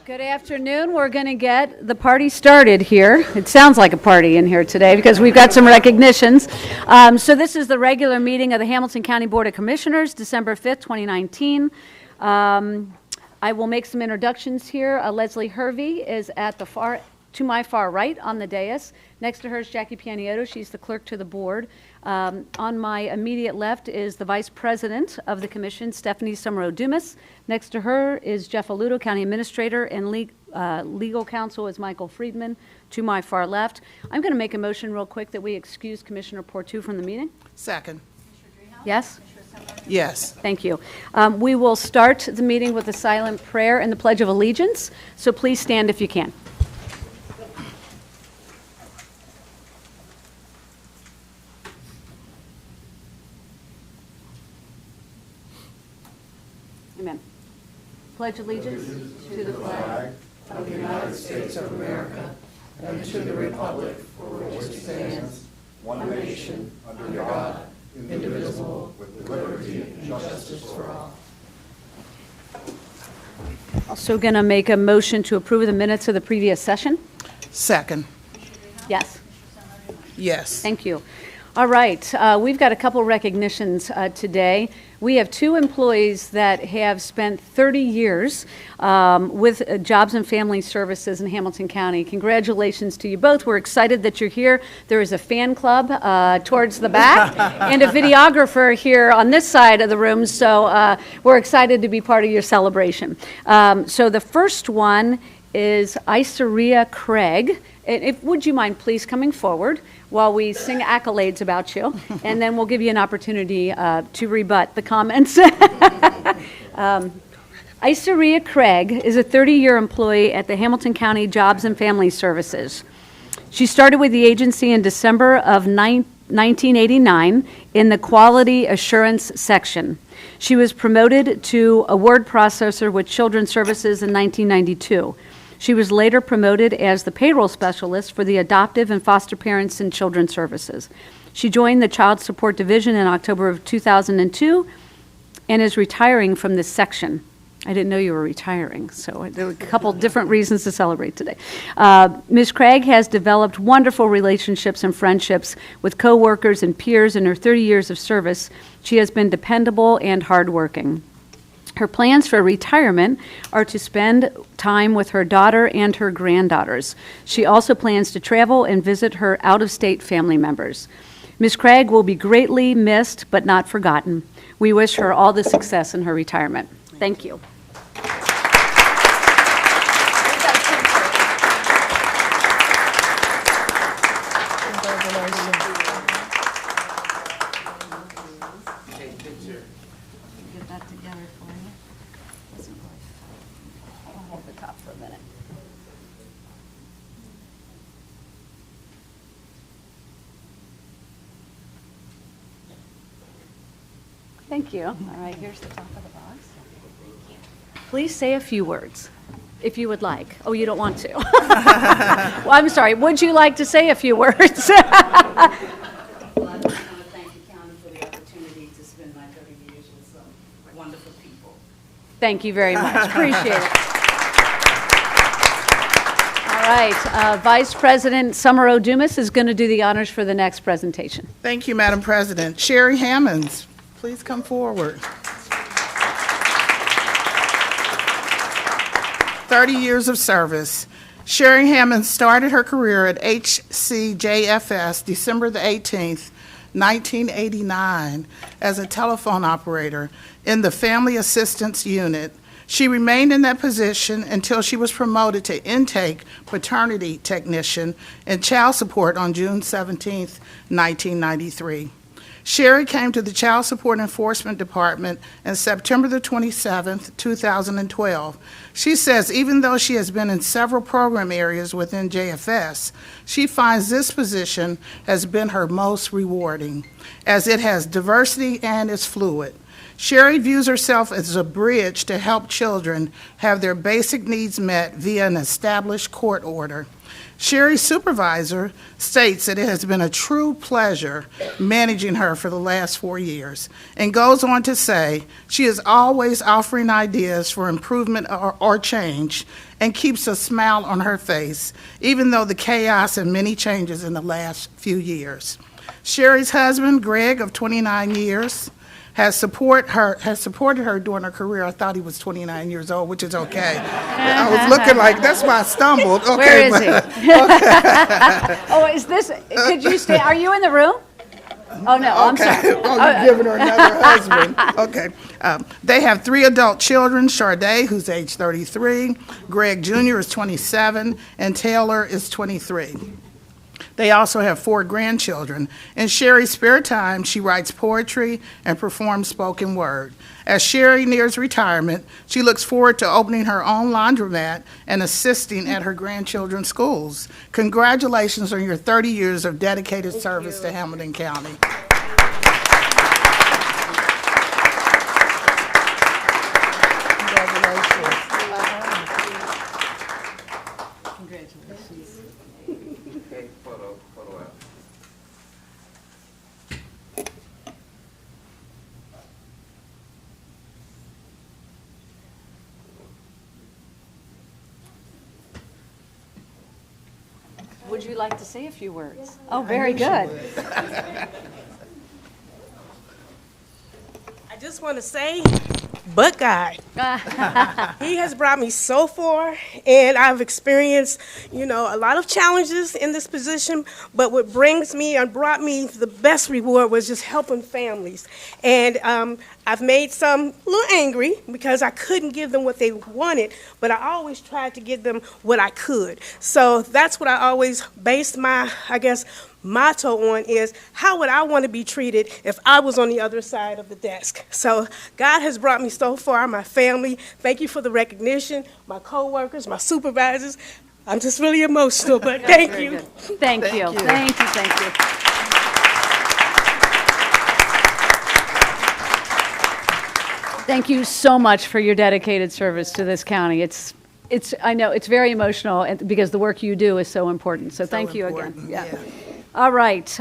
Good afternoon. We're going to get the party started here. It sounds like a party in here today because we've got some recognitions. So this is the regular meeting of the Hamilton County Board of Commissioners, December 5th, 2019. I will make some introductions here. Leslie Hervey is at the to my far right on the dais. Next to her is Jackie Pianiotto. She's the clerk to the board. On my immediate left is the vice president of the commission, Stephanie Summerow-Dumas. Next to her is Jeff Aludo, county administrator, and legal counsel is Michael Friedman. To my far left, I'm going to make a motion real quick that we excuse Commissioner Portu from the meeting. Second. Yes? Yes. Thank you. We will start the meeting with a silent prayer and the Pledge of Allegiance, so please stand if you can. Amen. Pledge allegiance to the flag of the United States of America and to the republic for which it stands, one nation, under God, indivisible, with liberty and justice for all. Also going to make a motion to approve the minutes of the previous session. Second. Yes. Yes. Thank you. All right, we've got a couple recognitions today. We have two employees that have spent 30 years with Jobs and Family Services in Hamilton County. Congratulations to you both. We're excited that you're here. There is a fan club towards the back and a videographer here on this side of the room, so we're excited to be part of your celebration. So the first one is ICRC-Craig. Would you mind please coming forward while we sing accolades about you, and then we'll give you an opportunity to rebut the comments. ICRC-Craig is a 30-year employee at the Hamilton County Jobs and Family Services. She started with the agency in December of 1989 in the Quality Assurance section. She was promoted to a word processor with Children's Services in 1992. She was later promoted as the payroll specialist for the Adoptive and Foster Parents and Children's Services. She joined the Child Support Division in October of 2002 and is retiring from this section. I didn't know you were retiring, so there were a couple different reasons to celebrate today. Ms. Craig has developed wonderful relationships and friendships with coworkers and peers in her 30 years of service. She has been dependable and hardworking. Her plans for retirement are to spend time with her daughter and her granddaughters. She also plans to travel and visit her out-of-state family members. Ms. Craig will be greatly missed but not forgotten. We wish her all the success in her retirement. Thank you. Thank you. All right, here's the top of the box. Please say a few words, if you would like. Oh, you don't want to. Well, I'm sorry. Would you like to say a few words? Well, I just want to thank the county for the opportunity to spend my 30 years with some wonderful people. Thank you very much. Appreciate it. All right. Vice President Summerow-Dumas is going to do the honors for the next presentation. Thank you, Madam President. Sherry Hammonds, please come forward. 30 years of service. Sherry Hammonds started her career at HCJFS December the 18th, 1989 as a telephone operator in the Family Assistance Unit. She remained in that position until she was promoted to intake paternity technician and child support on June 17th, 1993. Sherry came to the Child Support Enforcement Department on September the 27th, 2012. She says even though she has been in several program areas within JFS, she finds this position has been her most rewarding, as it has diversity and is fluid. Sherry views herself as a bridge to help children have their basic needs met via an established court order. Sherry's supervisor states that it has been a true pleasure managing her for the last 4 years, and goes on to say she is always offering ideas for improvement or change and keeps a smile on her face, even though the chaos and many changes in the last few years. Sherry's husband, Greg, of 29 years, has supported her during her career. I thought he was 29 years old, which is okay. I was looking like, that's why I stumbled. Okay, Where is he? Oh, is this, could you stay, are you in the room? Oh, no, I'm sorry. Oh, you're giving her another husband. Okay. They have 3 adult children, Sharday, who's age 33, Greg Jr. is 27, and Taylor is 23. They also have 4 grandchildren. In Sherry's spare time, she writes poetry and performs spoken word. As Sherry nears retirement, she looks forward to opening her own laundromat and assisting at her grandchildren's schools. Congratulations on your 30 years of dedicated service to Hamilton County. Would you like to say a few words? Oh, very good. I just want to say, but God. He has brought me so far, and I've experienced, a lot of challenges in this position, but what brings me and brought me the best reward was just helping families. And I've made some a little angry because I couldn't give them what they wanted, but I always tried to give them what I could. So that's what I always based my, motto on is how would I want to be treated if I was on the other side of the desk. So God has brought me so far, my family. Thank you for the recognition, my coworkers, my supervisors. I'm just really emotional, but thank you. Thank you. Thank you. Thank you. Thank you so much for your dedicated service to this county. I know it's very emotional because the work you do is so important. So thank you again. Yeah. All right.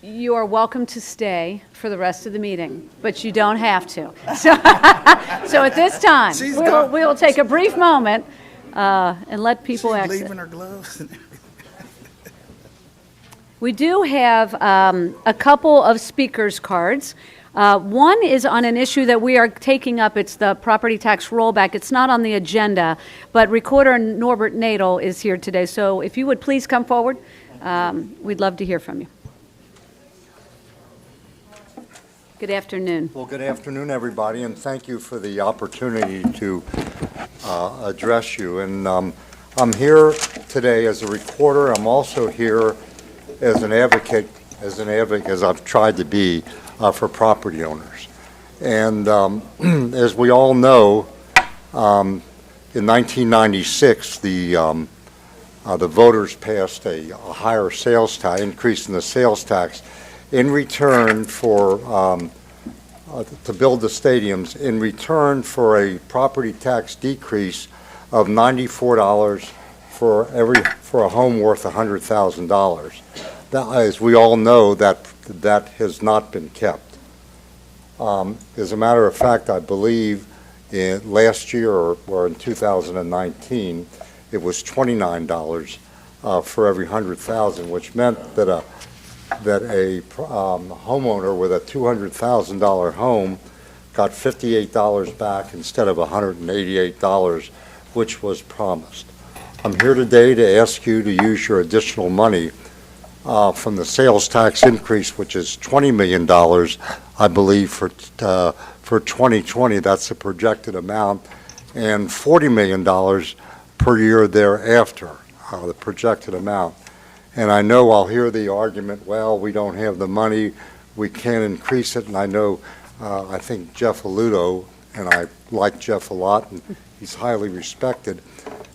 You are welcome to stay for the rest of the meeting, but you don't have to. So at this time, we will take a brief moment and let people exit. She's leaving her gloves. We do have a couple of speakers' cards. One is on an issue that we are taking up. It's the property tax rollback. It's not on the agenda, but Recorder Norbert Nadel is here today. So if you would please come forward, we'd love to hear from you. Good afternoon. Well, good afternoon, everybody, and thank you for the opportunity to address you. And I'm here today as a recorder. I'm also here as an advocate, as I've tried to be for property owners. And as we all know, in 1996, the voters passed a higher sales tax, increase in the sales tax, in return for to build the stadiums, in return for a property tax decrease of $94 for a home worth $100,000. As we all know, that has not been kept. As a matter of fact, I believe last year or in 2019, it was $29 for every 100,000, which meant that a homeowner with a $200,000 home got $58 back instead of $188, which was promised. I'm here today to ask you to use your additional money from the sales tax increase, which is $20 million, I believe, for 2020. That's the projected amount, and $40 million per year thereafter, the projected amount. And I know I'll hear the argument, well, we don't have the money, we can't increase it, and I know, I think Jeff Aludo, and I like Jeff a lot, and he's highly respected,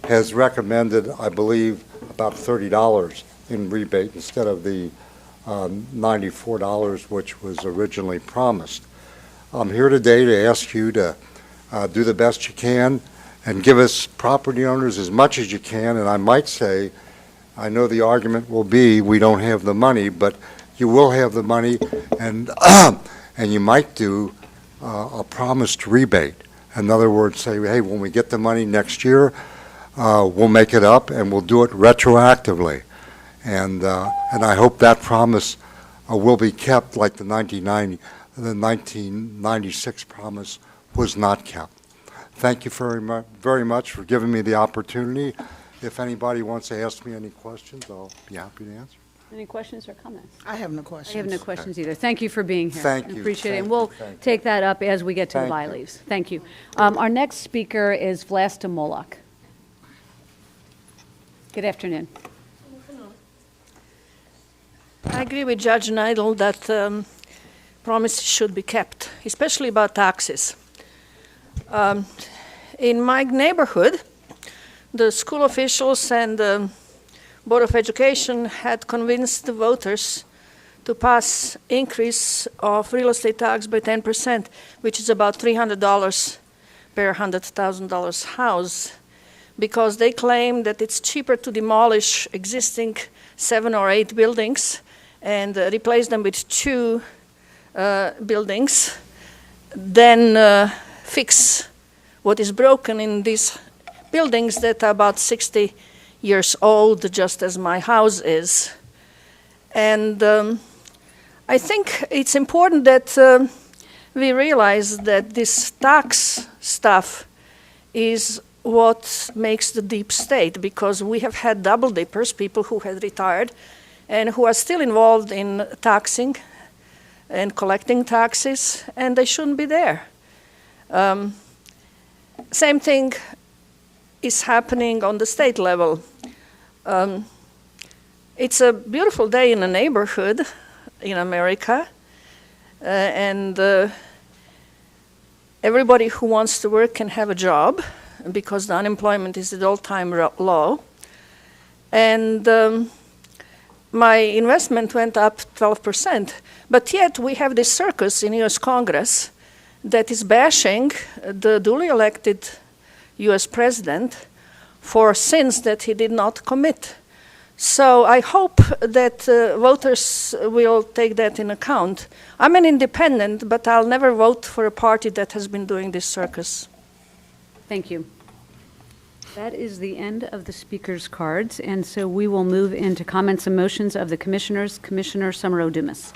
has recommended, I believe, about $30 in rebate instead of the $94 which was originally promised. I'm here today to ask you to do the best you can and give us property owners as much as you can. And I might say, I know the argument will be we don't have the money, but you will have the money, and and you might do a promised rebate. In other words, say, hey, when we get the money next year, we'll make it up and we'll do it retroactively. And I hope that promise will be kept, like the 1996 promise was not kept. Thank you very much for giving me the opportunity. If anybody wants to ask me any questions, I'll be happy to answer. Any questions or comments? I have no questions. I have no questions either. Thank you for being here. Thank I you. appreciate it. Thank And we'll you. Thank you. take that up as we get to the Thank by you. leaves. Thank you. Our next speaker is Vlasta Molak. Good afternoon. I agree with Judge Neidl that promises should be kept, especially about taxes. In my neighborhood, the school officials and the Board of Education had convinced the voters to pass increase of real estate tax by 10%, which is about $300 per $100,000 house, because they claim that it's cheaper to demolish existing 7 or 8 buildings and replace them with 2 buildings than fix what is broken in these buildings that are about 60 years old, just as my house is. And I think it's important that we realize that this tax stuff is what makes the deep state, because we have had double dippers, people who had retired and who are still involved in taxing and collecting taxes, and they shouldn't be there. Same thing is happening on the state level. It's a beautiful day in a neighborhood in America, and everybody who wants to work can have a job, because the unemployment is at all-time low. And my investment went up 12%, but yet we have this circus in US Congress that is bashing the duly elected US president for sins that he did not commit. So I hope that voters will take that in account. I'm an independent, but I'll never vote for a party that has been doing this circus. Thank you. That is the end of the speakers' cards, and so we will move into comments and motions of the commissioners. Commissioner Summer-Dumas.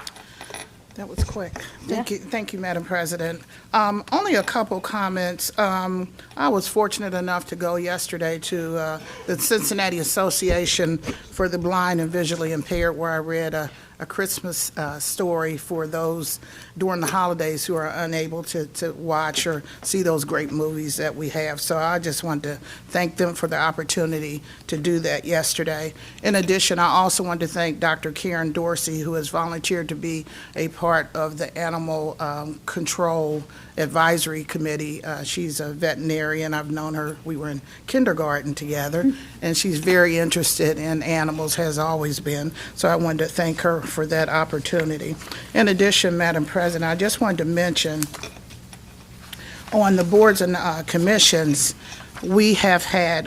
That was quick. Thank you, Madam President. Only a couple comments. I was fortunate enough to go yesterday to the Cincinnati Association for the Blind and Visually Impaired, where I read a Christmas story for those during the holidays who are unable to watch or see those great movies that we have. So I just want to thank them for the opportunity to do that yesterday. In addition, I also want to thank Dr. Karen Dorsey, who has volunteered to be a part of the Animal Control Advisory Committee. She's a veterinarian. I've known her. We were in kindergarten together, and she's very interested in animals, has always been. So I wanted to thank her for that opportunity. In addition, Madam President, I just wanted to mention on the boards and commissions, we have had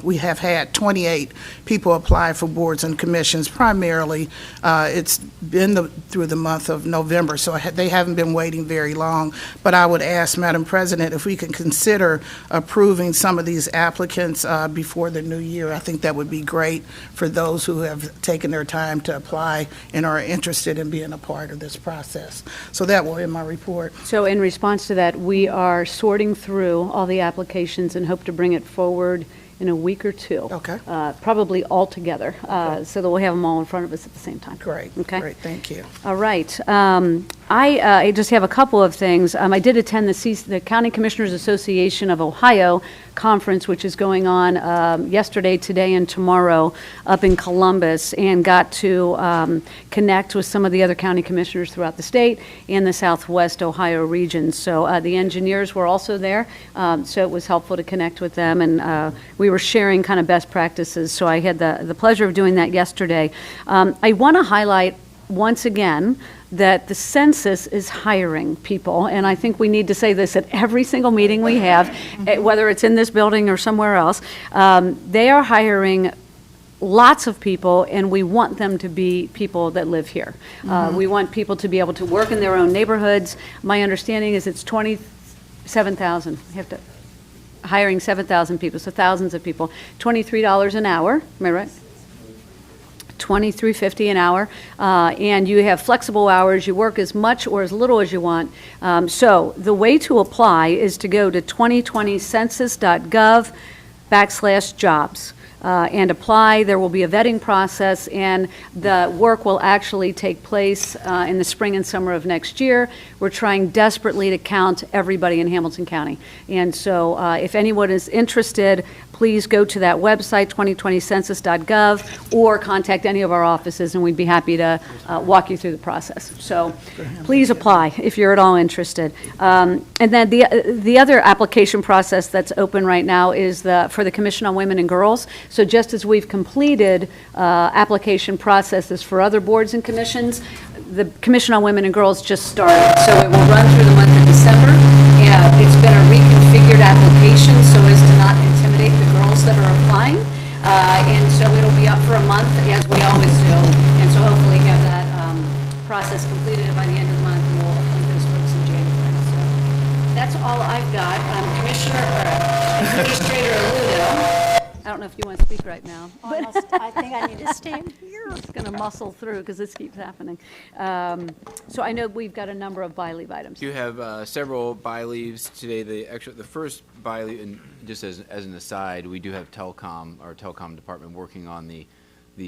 we have had 28 people apply for boards and commissions. Primarily, it's been through the month of November, so they haven't been waiting very long. But I would ask, Madam President, if we can consider approving some of these applicants before the new year. I think that would be great for those who have taken their time to apply and are interested in being a part of this process. So that will end my report. So in response to that, we are sorting through all the applications and hope to bring it forward in a week or two. Okay. Probably all together, so that we'll have them all in front of us at the same time. Great. Okay. Great. Thank you. All right. I just have a couple of things. I did attend the County Commissioners Association of Ohio conference, which is going on yesterday, today, and tomorrow up in Columbus, and got to connect with some of the other county commissioners throughout the state and the Southwest Ohio region. So the engineers were also there, so it was helpful to connect with them, and we were sharing kind of best practices. So I had the pleasure of doing that yesterday. I want to highlight once again that the census is hiring people, and I think we need to say this at every single meeting we have, whether it's in this building or somewhere else. They are hiring lots of people, and we want them to be people that live here. We want people to be able to work in their own neighborhoods. My understanding is it's 27,000. We have to hiring 7,000 people, so thousands of people. $23 an hour, am I right? $23.50 an hour, and you have flexible hours. You work as much or as little as you want. So the way to apply is to go to 2020census.gov/jobs. And apply. There will be a vetting process, and the work will actually take place in the spring and summer of next year. We're trying desperately to count everybody in Hamilton County. And so if anyone is interested, please go to that website, 2020census.gov, or contact any of our offices, and we'd be happy to walk you through the process. So please apply if you're at all interested. And then the other application process that's open right now is for the Commission on Women and Girls. So just as we've completed application processes for other boards and commissions, the Commission on Women and Girls just started. So it will run through the month of December. It's been a reconfigured application so as to not intimidate the girls that are applying. And so it'll be up for a month, as we always do. And so hopefully have that process completed by the end of the month, and we'll appoint those folks in January. So that's all I've got. Administrator Aludo. I don't know if you want to speak right now. I think I need to stand here. It's going to muscle through because this keeps happening. So I know we've got a number of by-leave items. You have several by-leaves today. The first by-leave, and just as an aside, we do have our telecom department working on the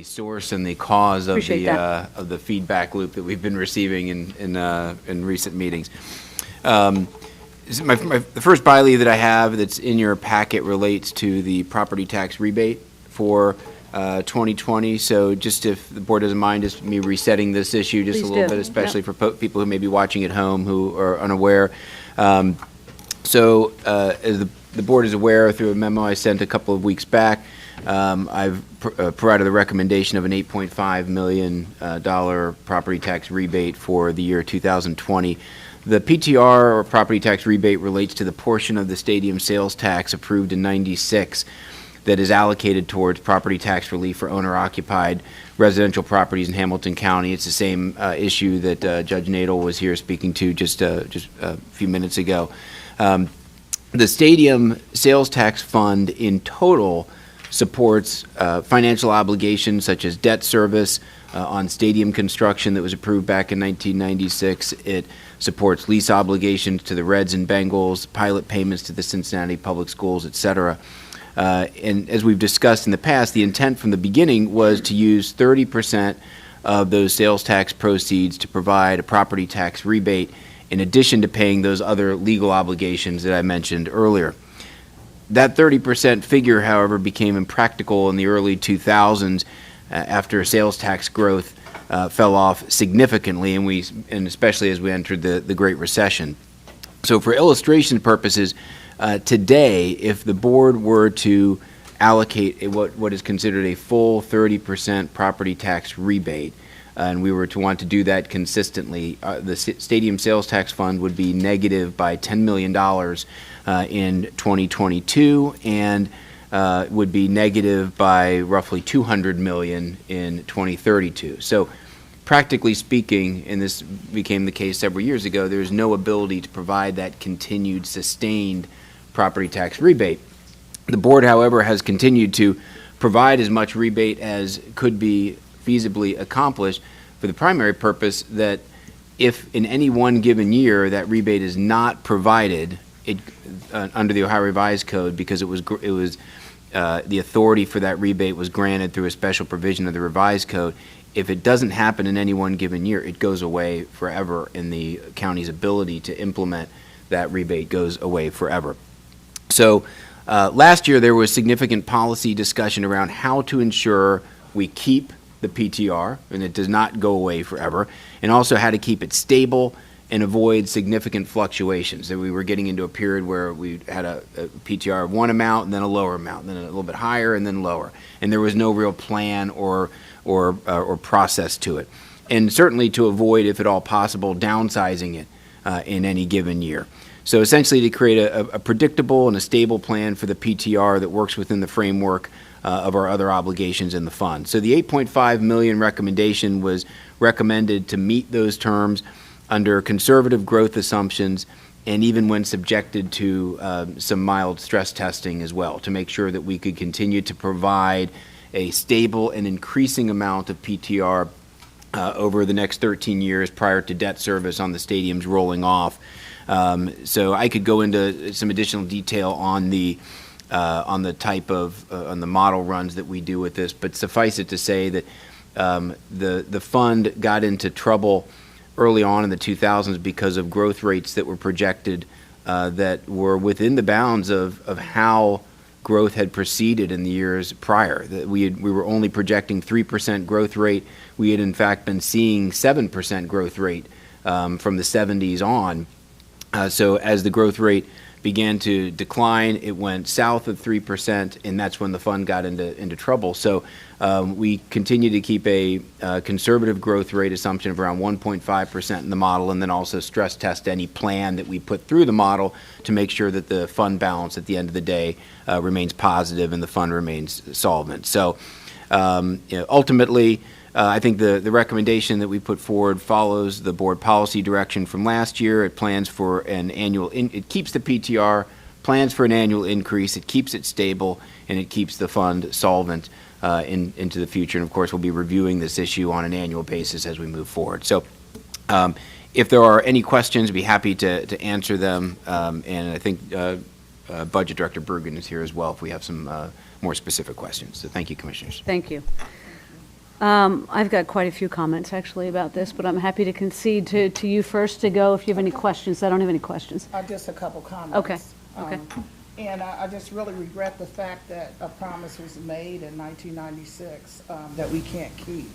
source and the cause of the feedback loop that we've been receiving in recent meetings. The first by-leave that I have that's in your packet relates to the property tax rebate for 2020. So just if the board doesn't mind, just me resetting this issue just a little bit, especially for people who may be watching at home who are unaware. As the board is aware, through a memo I sent a couple of weeks back, I've provided the recommendation of an $8.5 million property tax rebate for the year 2020. The PTR, or property tax rebate, relates to the portion of the stadium sales tax approved in '96 that is allocated towards property tax relief for owner-occupied residential properties in Hamilton County. It's the same issue that Judge Nadel was here speaking to just a few minutes ago. The stadium sales tax fund in total supports financial obligations such as debt service on stadium construction that was approved back in 1996. It supports lease obligations to the Reds and Bengals, pilot payments to the Cincinnati Public Schools, et cetera. And as we've discussed in the past, the intent from the beginning was to use 30% of those sales tax proceeds to provide a property tax rebate in addition to paying those other legal obligations that I mentioned earlier. That 30% figure, however, became impractical in the early 2000s after sales tax growth fell off significantly, and especially as we entered the Great Recession. So for illustration purposes, today, if the board were to allocate what is considered a full 30% property tax rebate, and we were to want to do that consistently, the stadium sales tax fund would be negative by $10 million in 2022, and would be negative by roughly $200 million in 2032. So practically speaking, and this became the case several years ago, there's no ability to provide that continued sustained property tax rebate. The board, however, has continued to provide as much rebate as could be feasibly accomplished for the primary purpose that if in any one given year that rebate is not provided under the Ohio Revised Code, because it was the authority for that rebate was granted through a special provision of the Revised Code. If it doesn't happen in any one given year, it goes away forever, and the county's ability to implement that rebate goes away forever. So last year there was significant policy discussion around how to ensure we keep the PTR and it does not go away forever, and also how to keep it stable and avoid significant fluctuations. That we were getting into a period where we had a PTR of one amount and then a lower amount, and then a little bit higher and then lower, and there was no real plan or process to it. and certainly to avoid, if at all possible, downsizing it in any given year. So essentially to create a predictable and a stable plan for the PTR that works within the framework of our other obligations in the fund. So the $8.5 million recommendation was recommended to meet those terms under conservative growth assumptions, and even when subjected to some mild stress testing as well, to make sure that we could continue to provide a stable and increasing amount of PTR over the next 13 years prior to debt service on the stadiums rolling off. So I could go into some additional detail on the type of on the model runs that we do with this, but suffice it to say that the fund got into trouble early on in the 2000s because of growth rates that were projected that were within the bounds of how growth had proceeded in the years prior. That we were only projecting 3% growth rate. We had in fact been seeing 7% growth rate from the 70s on. So as the growth rate began to decline, it went south of 3%, and that's when the fund got into trouble. So we continue to keep a conservative growth rate assumption of around 1.5% in the model, and then also stress test any plan that we put through the model to make sure that the fund balance at the end of the day remains positive and the fund remains solvent. So ultimately, I think the recommendation that we put forward follows the board policy direction from last year. It plans for an annual, it keeps the PTR, plans for an annual increase, it keeps it stable, and it keeps the fund solvent into the future. And of course, we'll be reviewing this issue on an annual basis as we move forward. So if there are any questions, I'd be happy to answer them. And I think Budget Director Bergen is here as well if we have some more specific questions. So thank you, Commissioners. Thank you. I've got quite a few comments actually about this, but I'm happy to concede to you first to go if you have any questions. I don't have any questions. Just a couple comments. Okay. Okay. And I just really regret the fact that a promise was made in 1996 that we can't keep.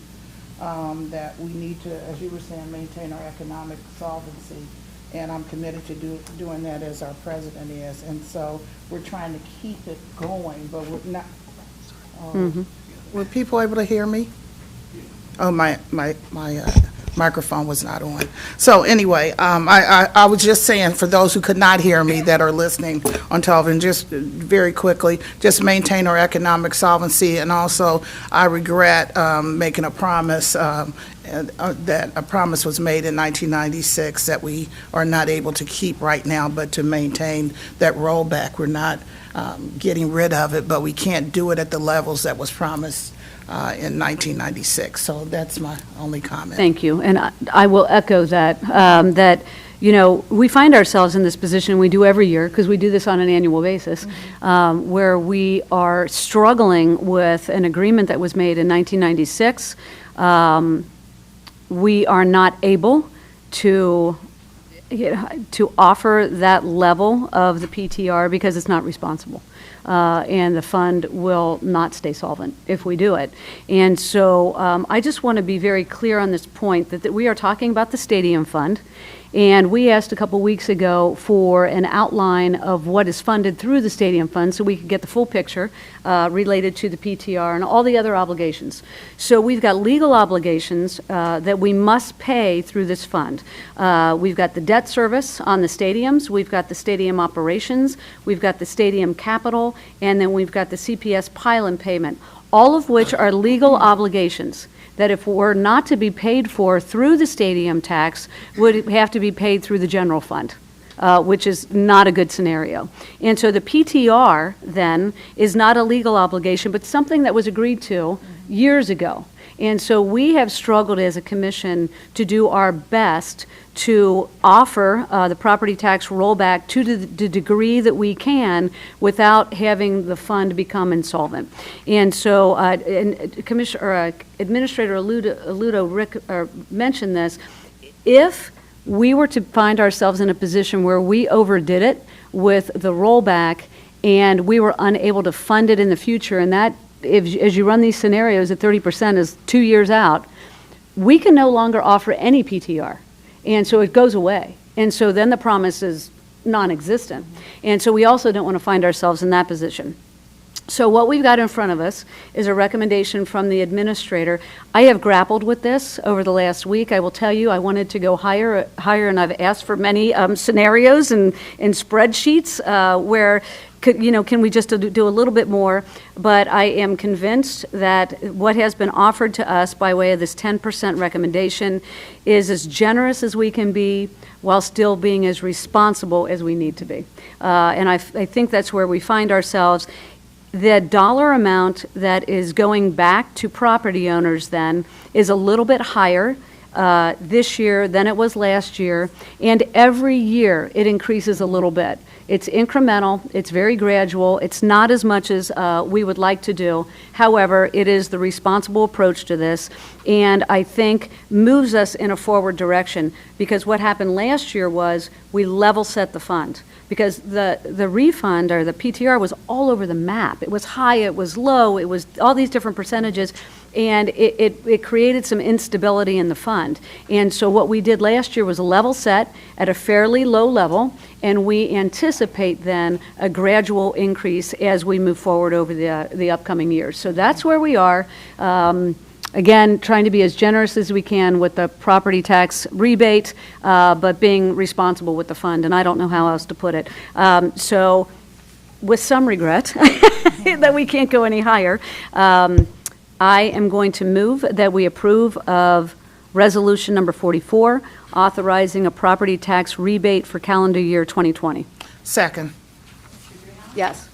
That we need to, as you were saying, maintain our economic solvency. And I'm committed to doing that as our president is. And so we're trying to keep it going, but we're not. Were people able to hear me? Oh, my microphone was not on. So anyway, I was just saying, for those who could not hear me that are listening on television, just very quickly, just maintain our economic solvency. And also, I regret making a promise that a promise was made in 1996 that we are not able to keep right now, but to maintain that rollback. We're not getting rid of it, but we can't do it at the levels that was promised in 1996. So that's my only comment. Thank you. And I will echo that, that, you know, we find ourselves in this position, we do every year, because we do this on an annual basis, where we are struggling with an agreement that was made in 1996. We are not able to offer that level of the PTR because it's not responsible. And the fund will not stay solvent if we do it. And so I just want to be very clear on this point that we are talking about the stadium fund. And we asked a couple weeks ago for an outline of what is funded through the stadium fund so we could get the full picture related to the PTR and all the other obligations. So we've got legal obligations that we must pay through this fund. We've got the debt service on the stadiums, we've got the stadium operations, we've got the stadium capital, and then we've got the CPS pile-in payment, all of which are legal obligations that if were not to be paid for through the stadium tax, would have to be paid through the general fund, which is not a good scenario. And so the PTR then is not a legal obligation, but something that was agreed to years ago. And so we have struggled as a commission to do our best to offer the property tax rollback to the degree that we can without having the fund become insolvent. And so Administrator Alludo mentioned this. If we were to find ourselves in a position where we overdid it with the rollback and we were unable to fund it in the future, and that, as you run these scenarios at 30% is 2 years out, we can no longer offer any PTR. And so it goes away. And so then the promise is non-existent. And so we also don't want to find ourselves in that position. So what we've got in front of us is a recommendation from the administrator. I have grappled with this over the last week. I will tell you, I wanted to go higher, and I've asked for many scenarios and spreadsheets where, can we just do a little bit more? But I am convinced that what has been offered to us by way of this 10% recommendation is as generous as we can be while still being as responsible as we need to be. And I think that's where we find ourselves. The dollar amount that is going back to property owners then is a little bit higher this year than it was last year, and every year it increases a little bit. It's incremental, it's very gradual, it's not as much as we would like to do. However, it is the responsible approach to this, and I think moves us in a forward direction, because what happened last year was we level set the fund. Because the refund, or the PTR, was all over the map. It was high, it was low, it was all these different percentages, and it created some instability in the fund. And so what we did last year was level set at a fairly low level, and we anticipate then a gradual increase as we move forward over the upcoming years. So that's where we are. Again, trying to be as generous as we can with the property tax rebate, but being responsible with the fund, and I don't know how else to put it. So with some regret that we can't go any higher, I am going to move that we approve of resolution number 44, authorizing a property tax rebate for calendar year 2020. Second. Yes.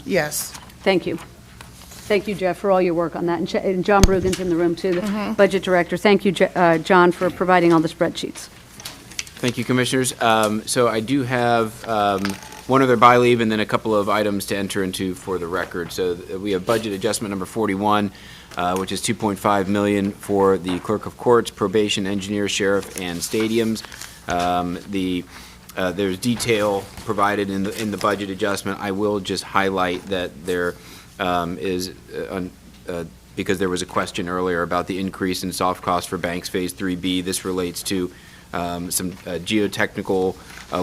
Yes. Thank you. Thank you, Jeff, for all your work on that. And John Brugan's in the room, too, the Budget Director. Thank you, John, for providing all the spreadsheets. Thank you, Commissioners. So I do have one other by leave and then a couple of items to enter into for the record. So we have budget adjustment number 41, which is $2.5 million for the Clerk of Courts, Probation, Engineer, Sheriff, and Stadiums. There's detail provided in the budget adjustment. I will just highlight that there because there was a question earlier about the increase in soft costs for banks Phase 3B. This relates to some geotechnical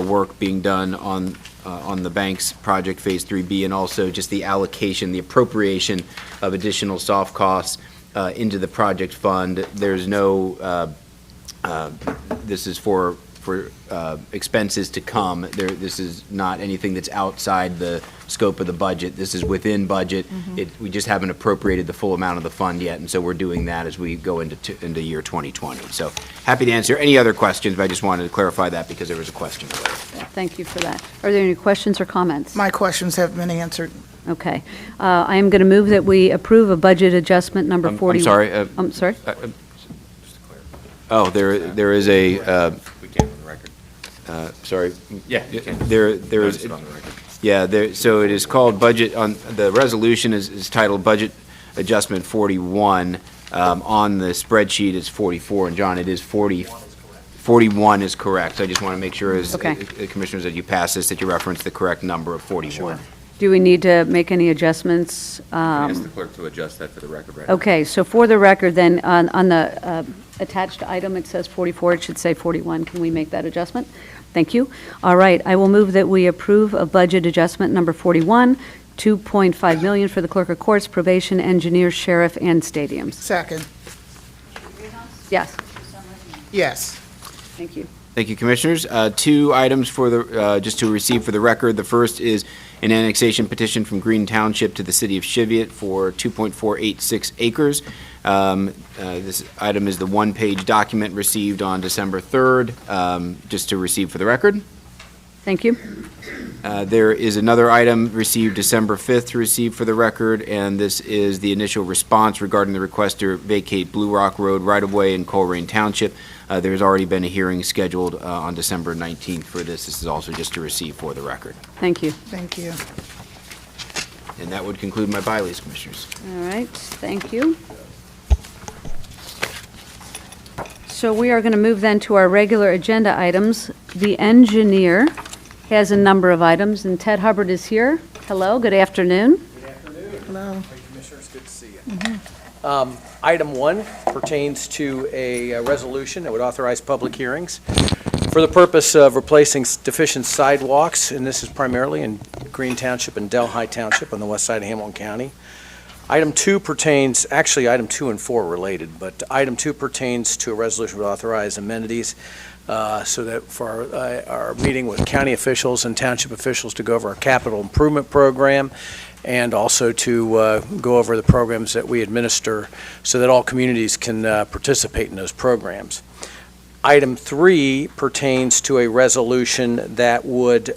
work being done on the bank's project Phase 3B, and also just the allocation, the appropriation of additional soft costs into the project fund. There's no, this is for expenses to come. This is not anything that's outside the scope of the budget. This is within budget. We just haven't appropriated the full amount of the fund yet, and so we're doing that as we go into year 2020. So happy to answer any other questions, but I just wanted to clarify that because there was a question earlier. Thank you for that. Are there any questions or comments? My questions have been answered. Okay. I am going to move that we approve a budget adjustment number 40. I'm sorry. I'm sorry? Oh, there is a. We can on the record. Sorry. Yeah, you can. There is. Notice it on the record. Yeah, so it is called budget, the resolution is titled Budget Adjustment 41. On the spreadsheet, it's 44, and John, it is 40. 41 is correct. So I just want to make sure, as Commissioners, that you pass this, that you reference the correct number of 41. Sure. Do we need to make any adjustments? Ask the clerk to adjust that for the record, right? Okay, so for the record, then, on the attached item, it says 44, it should say 41. Can we make that adjustment? Thank you. All right, I will move that we approve a budget adjustment number 41, $2.5 million for the Clerk of Courts, Probation, Engineer, Sheriff, and Stadiums. Second. Yes. Yes. Thank you. Thank you, Commissioners. Two items for the, just to receive for the record. The first is an annexation petition from Green Township to the City of Cheviot for 2.486 acres. This item is the one-page document received on December 3rd, just to receive for the record. Thank you. There is another item received December 5th to receive for the record, and this is the initial response regarding the request to vacate Blue Rock Road right-of-way in Coleraine Township. There's already been a hearing scheduled on December 19th for this. This is also just to receive for the record. Thank you. Thank you. And that would conclude my by-leaves, Commissioners. All right, thank you. So we are going to move then to our regular agenda items. The engineer has a number of items, and Ted Hubbard is here. Hello, good afternoon. Good afternoon. Hello. Thank you, Commissioners. Good to see you. Item 1 pertains to a resolution that would authorize public hearings for the purpose of replacing deficient sidewalks, and this is primarily in Green Township and Delhi Township on the west side of Hamilton County. Item 2 pertains, actually, item 2 and 4 are related, but item 2 pertains to a resolution to authorize amenities so that for our meeting with county officials and township officials to go over our capital improvement program and also to go over the programs that we administer so that all communities can participate in those programs. Item 3 pertains to a resolution that would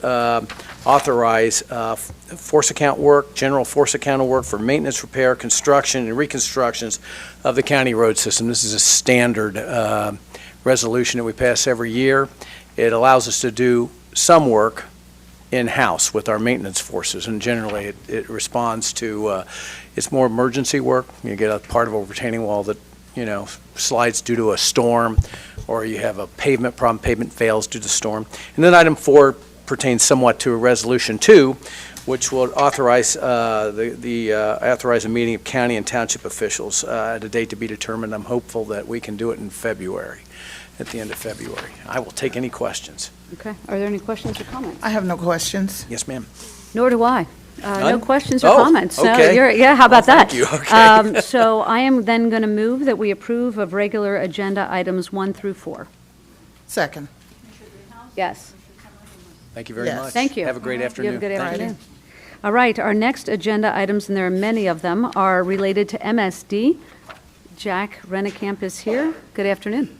authorize force account work, general force account work for maintenance, repair, construction, and reconstructions of the county road system. This is a standard resolution that we pass every year. It allows us to do some work in-house with our maintenance forces, and generally it responds to, it's more emergency work. You get a part of a retaining wall that, slides due to a storm, or you have a pavement problem, pavement fails due to storm. And then item 4 pertains somewhat to a resolution 2, which will authorize authorize a meeting of county and township officials at a date to be determined. I'm hopeful that we can do it in February, at the end of February. I will take any questions. Okay. Are there any questions or comments? I have no questions. Yes, ma'am. Nor do I. No None? questions or Oh, comments. No, okay. yeah, how about that? Thank you, okay. So I am then going to move that we approve of regular agenda items 1 through 4. Second. Yes. Thank you very Yes. much. Thank you. Have a great afternoon. You have a good Thank you. afternoon. All right, our next agenda items, and there are many of them, are related to MSD. Jack Rennekamp is here. Good afternoon.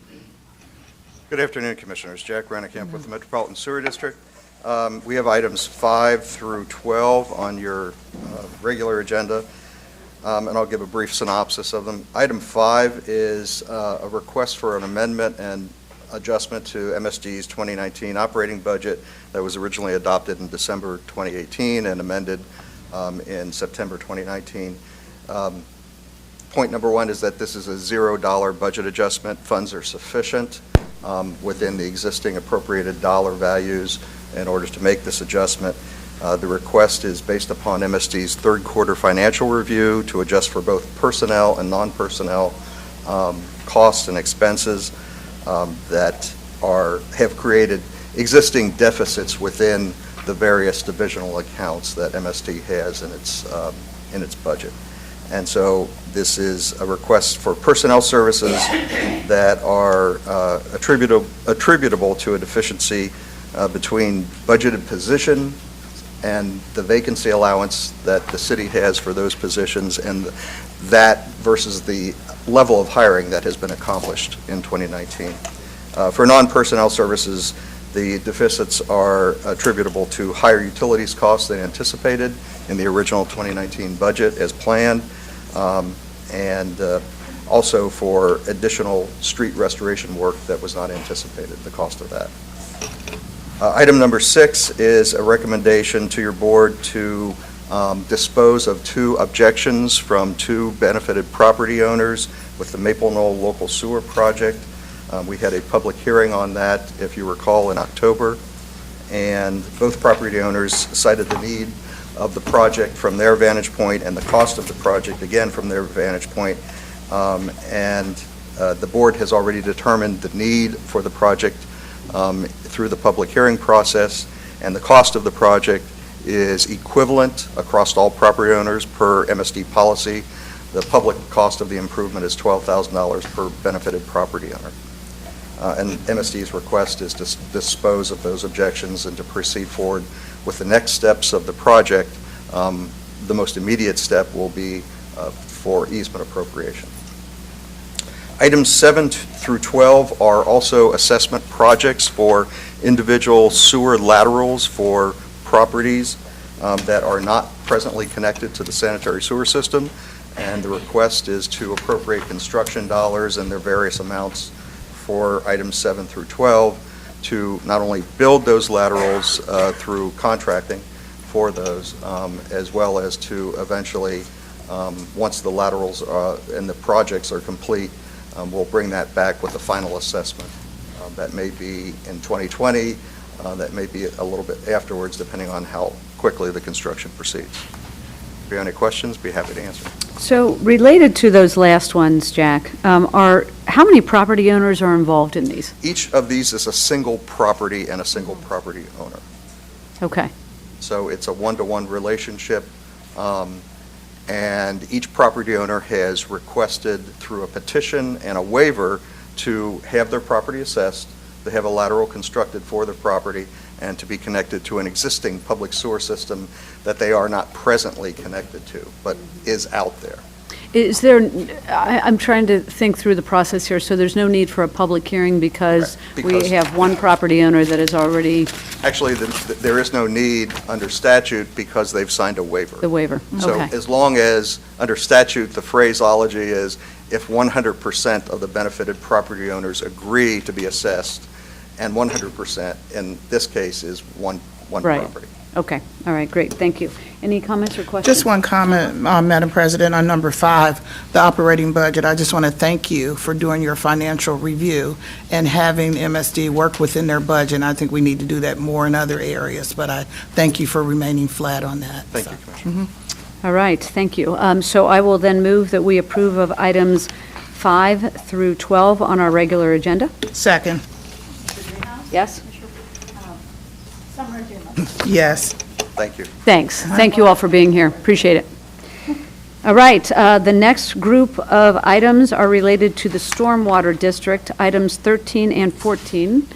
Good afternoon, Commissioners. Jack Rennekamp with the Metropolitan Sewer District. We have items 5 through 12 on your regular agenda, and I'll give a brief synopsis of them. Item 5 is a request for an amendment and adjustment to MSD's 2019 operating budget that was originally adopted in December 2018 and amended in September 2019. Point number 1 is that this is a $0 budget adjustment. Funds are sufficient within the existing appropriated dollar values in order to make this adjustment. The request is based upon MSD's third quarter financial review to adjust for both personnel and non-personnel costs and expenses that have created existing deficits within the various divisional accounts that MSD has in its budget. And so this is a request for personnel services that are attributable to a deficiency between budgeted position and the vacancy allowance that the city has for those positions, and that versus the level of hiring that has been accomplished in 2019. For non-personnel services, the deficits are attributable to higher utilities costs than anticipated in the original 2019 budget as planned, and also for additional street restoration work that was not anticipated, the cost of that. Item number 6 is a recommendation to your board to dispose of 2 objections from 2 benefited property owners with the Maple Knoll Local Sewer Project. We had a public hearing on that, if you recall, in October, and both property owners cited the need of the project from their vantage point and the cost of the project, again, from their vantage point. The board has already determined the need for the project through the public hearing process, and the cost of the project is equivalent across all property owners per MSD policy. The public cost of the improvement is $12,000 per benefited property owner. And MSD's request is to dispose of those objections and to proceed forward with the next steps of the project. The most immediate step will be for easement appropriation. Items 7 through 12 are also assessment projects for individual sewer laterals for properties that are not presently connected to the sanitary sewer system, and the request is to appropriate construction dollars and their various amounts for items 7 through 12 to not only build those laterals through contracting for those, as well as to eventually, once the laterals and the projects are complete, we'll bring that back with a final assessment. That may be in 2020, that may be a little bit afterwards, depending on how quickly the construction proceeds. If you have any questions, be happy to answer. So related to those last ones, Jack, how many property owners are involved in these? Each of these is a single property and a single property owner. Okay. So it's a one-to-one relationship. And each property owner has requested through a petition and a waiver to have their property assessed, to have a lateral constructed for their property, and to be connected to an existing public sewer system that they are not presently connected to, but is out there. Is there, I'm trying to think through the process here, so there's no need for a public hearing because Correct. we Because- have one property owner that is already Actually, there is no need under statute because they've signed a waiver. the waiver? So Okay. as long as, under statute, the phraseology is if 100% of the benefited property owners agree to be assessed, and 100% in this case is one Right. property. Okay, all right, great, thank you. Any comments or questions? Just one comment, Madam President, on number 5, the operating budget. I just want to thank you for doing your financial review and having MSD work within their budget. I think we need to do that more in other areas, but I thank you for remaining flat on that. Thank So. you, Commissioner. All right, thank you. So I will then move that we approve of items 5 through 12 on our regular agenda. Second, Yes? Summer Dumas. yes. Thank you. Thanks. Thank you all for being here. Appreciate it. All right, the next group of items are related to the Stormwater District, items 13 and 14.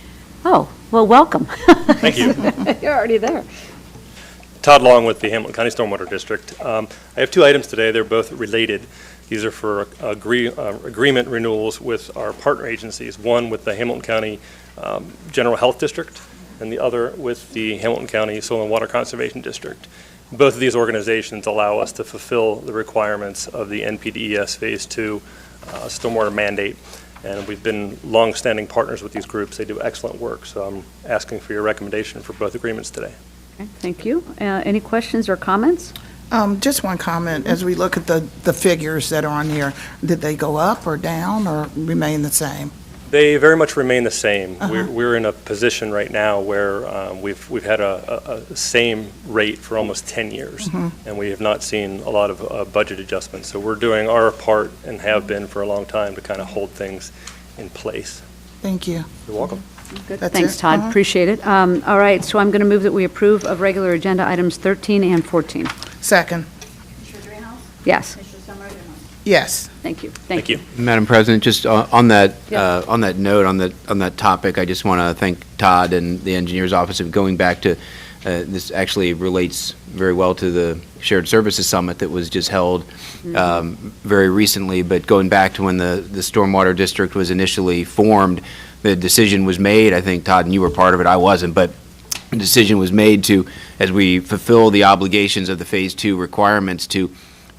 Oh, well, welcome. Thank you. You're already there. Todd Long with the Hamilton County Stormwater District. I have 2 items today. They're both related. These are for agreement renewals with our partner agencies, one with the Hamilton County General Health District and the other with the Hamilton County Soil and Water Conservation District. Both of these organizations allow us to fulfill the requirements of the NPDES Phase 2 stormwater mandate, and we've been long-standing partners with these groups. They do excellent work, so I'm asking for your recommendation for both agreements today. Okay, thank you. Any questions or comments? Just one comment. As we look at the figures that are on here, did they go up or down or remain the same? They very much remain the same. We're in a position right now where we've had a same rate for almost 10 years, and we have not seen a lot of budget adjustments. So we're doing our part and have been for a long time to kind of hold things in place. Thank you. You're welcome. Good. That's Thanks, it. Todd. Appreciate it. All right, so I'm going to move that we approve of regular agenda items 13 and 14. Second, Commissioner Dreehouse? Yes, Commissioner Summer Dumas? yes. thank you. Thank you. Madam President, just on that, Yeah. on that note, on that topic, I just want to thank Todd and the Engineer's Office of going back to, this actually relates very well to the Shared Services Summit that was just held very recently, but going back to when the Stormwater District was initially formed, the decision was made, I think, Todd, and you were part of it, I wasn't, but the decision was made to, as we fulfill the obligations of the Phase 2 requirements, to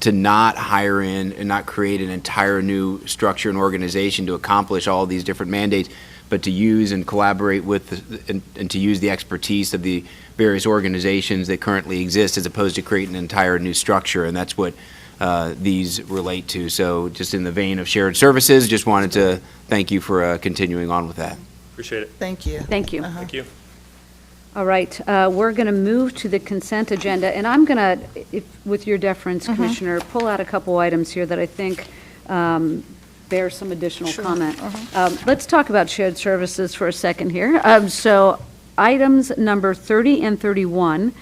not hire in and not create an entire new structure and organization to accomplish all of these different mandates, but to use and collaborate with and to use the expertise of the various organizations that currently exist as opposed to creating an entire new structure, and that's what these relate to. So just in the vein of shared services, just wanted to thank you for continuing on with that. Appreciate it. Thank you. Thank you. Thank you. All right, we're going to move to the consent agenda, and I'm going to, with your deference, Commissioner, pull out a couple items here that I think bear some additional comment. Let's talk about shared services for a second here. So items number 30 and 31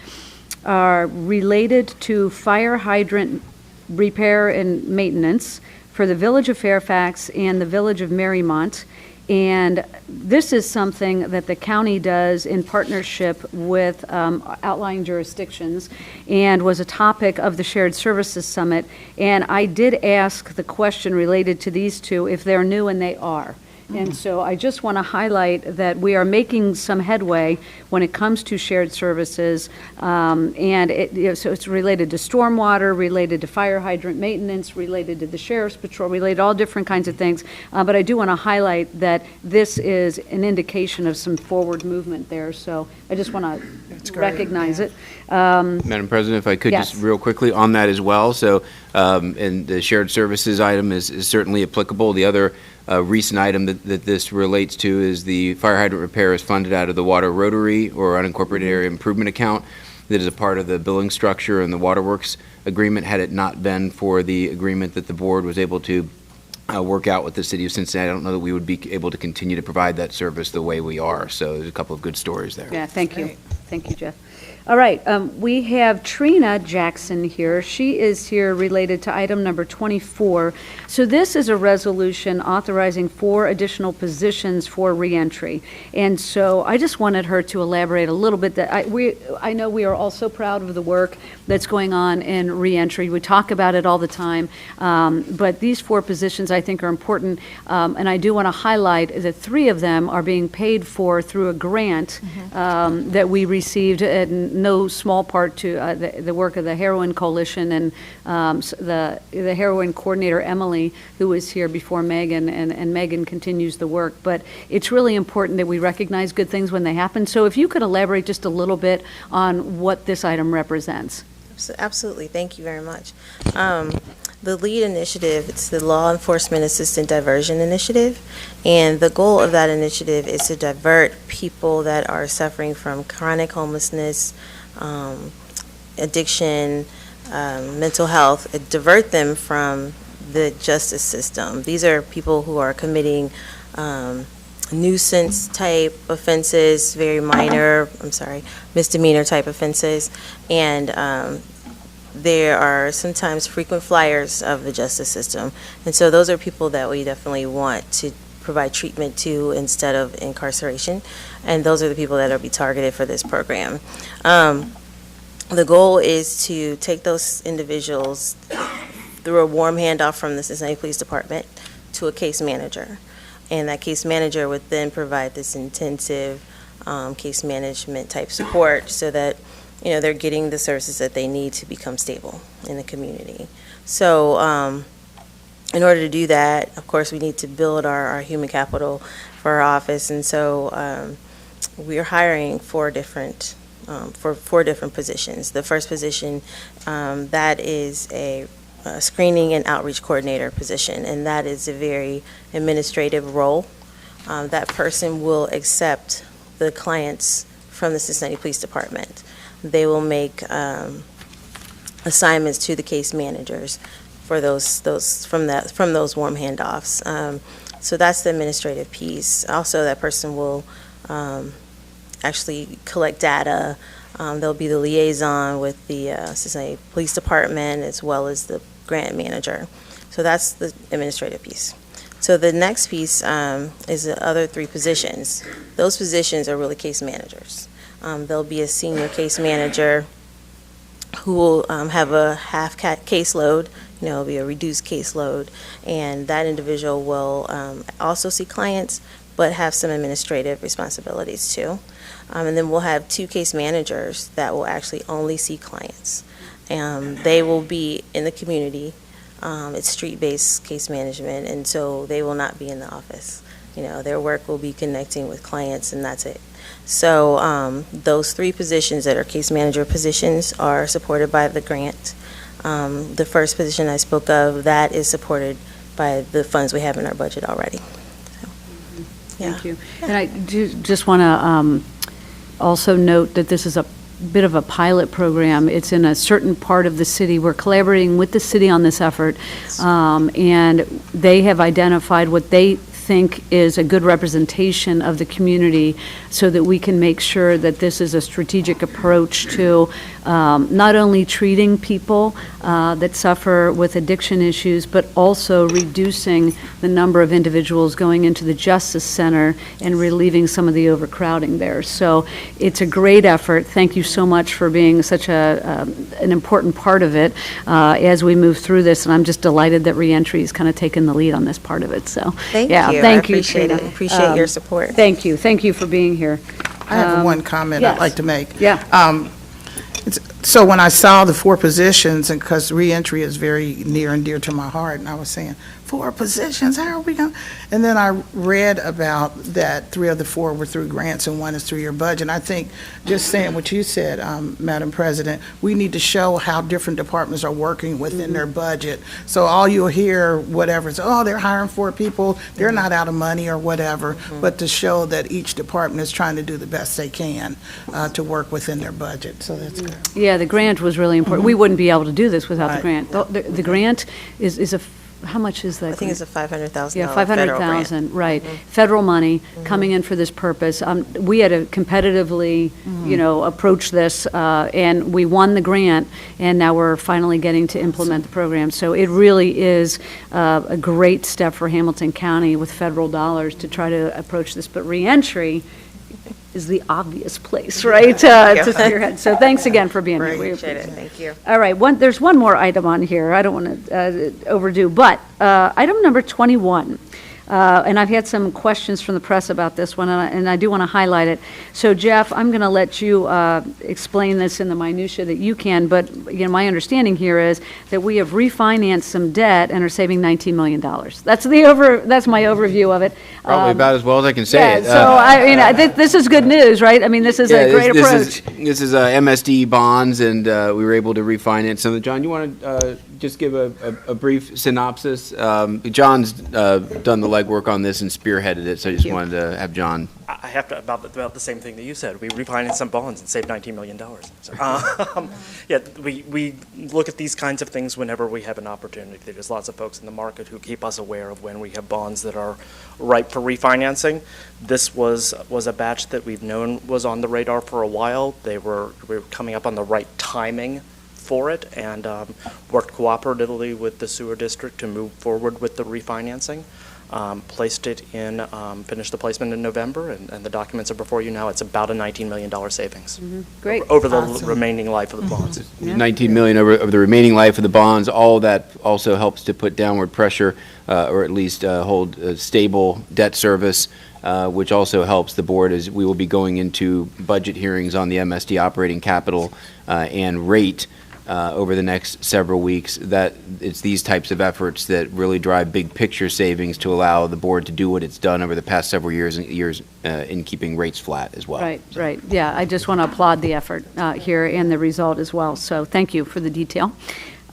are related to fire hydrant repair and maintenance for the Village of Fairfax and the Village of Marymount. And this is something that the county does in partnership with outlying jurisdictions and was a topic of the Shared Services Summit. And I did ask the question related to these two if they're new, and they are. And so I just want to highlight that we are making some headway when it comes to shared services. And so it's related to stormwater, related to fire hydrant maintenance, related to the sheriff's patrol, related to all different kinds of things. But I do want to highlight that this is an indication of some forward movement there. So I just want to recognize it. Madam President, if I could Yes. just real quickly on that as well. So, and the shared services item is certainly applicable. The other recent item that this relates to is the fire hydrant repair is funded out of the Water Rotary or Unincorporated Area Improvement Account that is a part of the billing structure and the Waterworks agreement. Had it not been for the agreement that the board was able to work out with the city of Cincinnati, I don't know that we would be able to continue to provide that service the way we are. So there's a couple of good stories there. Yeah, thank you. Great. Thank you, Jeff. All right, we have Trina Jackson here. She is here related to item number 24. So this is a resolution authorizing 4 additional positions for reentry. And so I just wanted her to elaborate a little bit. That I know we are all so proud of the work that's going on in reentry. We talk about it all the time, but these 4 positions I think are important. And I do want to highlight that 3 of them are being paid for through a grant that we received, in no small part to the work of the Heroin Coalition and the heroin coordinator, Emily, who was here before Megan, and Megan continues the work. But it's really important that we recognize good things when they happen. So if you could elaborate just a little bit on what this item represents. Absolutely. Thank you very much. The lead initiative, it's the Law Enforcement Assistant Diversion Initiative, and the goal of that initiative is to divert people that are suffering from chronic homelessness, addiction, mental health, divert them from the justice system. These are people who are committing nuisance type offenses, very minor, misdemeanor type offenses, and there are sometimes frequent flyers of the justice system. And so those are people that we definitely want to provide treatment to instead of incarceration. And those are the people that will be targeted for this program. The goal is to take those individuals through a warm handoff from the Cincinnati Police Department to a case manager. And that case manager would then provide this intensive case management type support so that they're getting the services that they need to become stable in the community. So in order to do that, of course, we need to build our human capital for our office. And so we're hiring 4 different positions. The first position, that is a screening and outreach coordinator position, and that is a very administrative role. That person will accept the clients from the Cincinnati Police Department. They will make assignments to the case managers for those from those warm handoffs. So that's the administrative piece. Also, that person will actually collect data. They'll be the liaison with the Cincinnati Police Department as well as the grant manager. So that's the administrative piece. So the next piece is the other 3 positions. Those positions are really case managers. There'll be a senior case manager who will have a half caseload, it'll be a reduced caseload, and that individual will also see clients but have some administrative responsibilities too. And then we'll have 2 case managers that will actually only see clients. They will be in the community. It's street-based case management, and so they will not be in the office. Their work will be connecting with clients, and that's it. So those 3 positions that are case manager positions are supported by the grant. The first position I spoke of, that is supported by the funds we have in our budget already. So, yeah. Thank you. And I do just want to also note that this is a bit of a pilot program. It's in a certain part of the city. We're collaborating with the city on this effort, and they have identified what they think is a good representation of the community so that we can make sure that this is a strategic approach to not only treating people that suffer with addiction issues, but also reducing the number of individuals going into the Justice Center and relieving some of the overcrowding there. So it's a great effort. Thank you so much for being such an important part of it as we move through this, and I'm just delighted that reentry is kind of taking the lead on this part of it. So thank you. Thank you, appreciate Trina. it. Appreciate your support. Thank you. Thank you for being here. I have one comment yes. I'd like to make. Yeah. So when I saw the 4 positions, and because reentry is very near and dear to my heart, and I was saying, 4 positions, how are we going? And then I read about that 3 of the 4 were through grants and 1 is through your budget. I think just saying what you said, Madam President, we need to show how different departments are working within their budget. So all you'll hear, whatever, is, oh, they're hiring 4 people, they're not out of money or whatever, but to show that each department is trying to do the best they can to work within their budget. So that's good. Yeah, the grant was really important. We wouldn't be able to do this without the grant. The grant is how much is that? I think it's a $500,000 Yeah, federal grant. $500,000, right. Federal money coming in for this purpose. We had to competitively, approach this, and we won the grant, and now we're finally getting to implement the program. So it really is a great step for Hamilton County with federal dollars to try to approach this. But reentry is the obvious place, right, to spearhead. So thanks again for being here. We Appreciate it. Thank you. All right, there's one more item on here. I don't want to overdo, but item number 21. And I've had some questions from the press about this one, and I do want to highlight it. So Jeff, I'm going to let you explain this in the minutia that you can, but my understanding here is that we have refinanced some debt and are saving $19 million. That's my overview of it. Probably about as well as I can say it. So this is good news, right? I mean, this is a great approach. This is MSD bonds, and we were able to refinance some. John, you want to just give a brief synopsis? John's done the legwork on this and spearheaded it, so I just wanted to have John. I have to about the same thing that you said. We refinanced some bonds and saved $19 million. So, we look at these kinds of things whenever we have an opportunity. There's lots of folks in the market who keep us aware of when we have bonds that are ripe for refinancing. This was a batch that we've known was on the radar for a while. We were coming up on the right timing for it, and worked cooperatively with the sewer district to move forward with the refinancing. Placed it in, finished the placement in November, and the documents are before you now. It's about a $19 million savings. Great. Over the remaining life of the bonds. $19 million over the remaining life of the bonds. All that also helps to put downward pressure, or at least hold a stable debt service, which also helps the board as we will be going into budget hearings on the MSD operating capital and rate over the next several weeks. That it's these types of efforts that really drive big picture savings to allow the board to do what it's done over the past several years in keeping rates flat as well. Right. Yeah, I just want to applaud the effort here and the result as well. So thank you for the detail.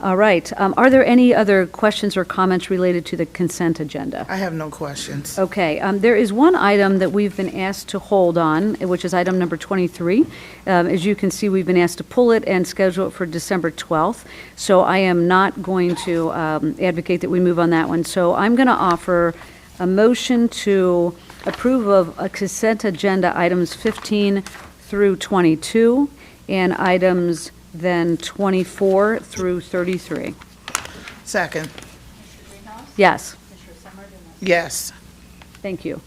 All right. Are there any other questions or comments related to the consent agenda? I have no questions. Okay. There is one item that we've been asked to hold on, which is item number 23. As you can see, we've been asked to pull it and schedule it for December 12th. So I am not going to advocate that we move on that one. So I'm going to offer a motion to approve of a consent agenda items 15 through 22 and items then 24 through 33. Second. Yes. Yes. Thank you.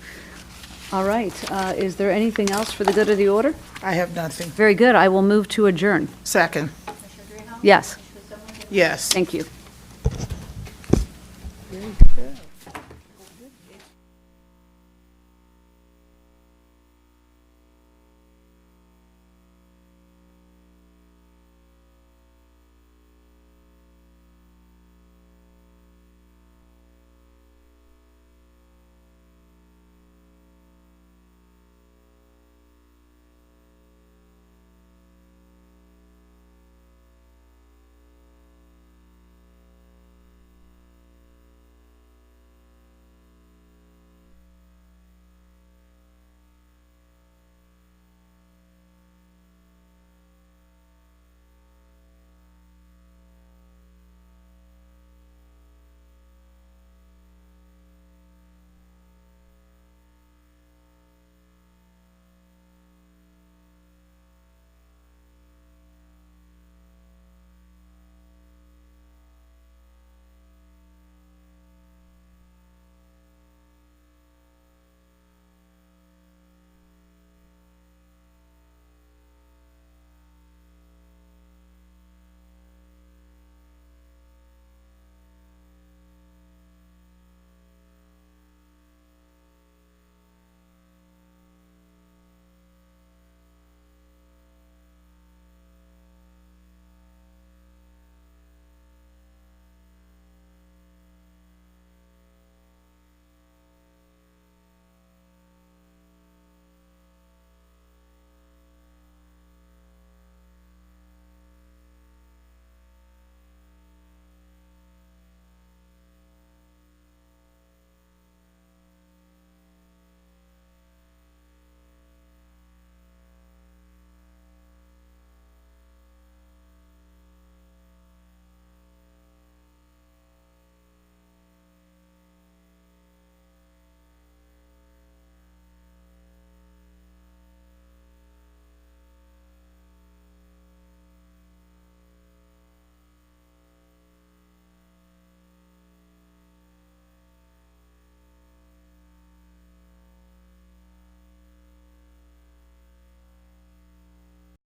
All right. Is there anything else for the good of the order? I have nothing. Very good. I will move to adjourn. Second. Yes. Yes. Thank you.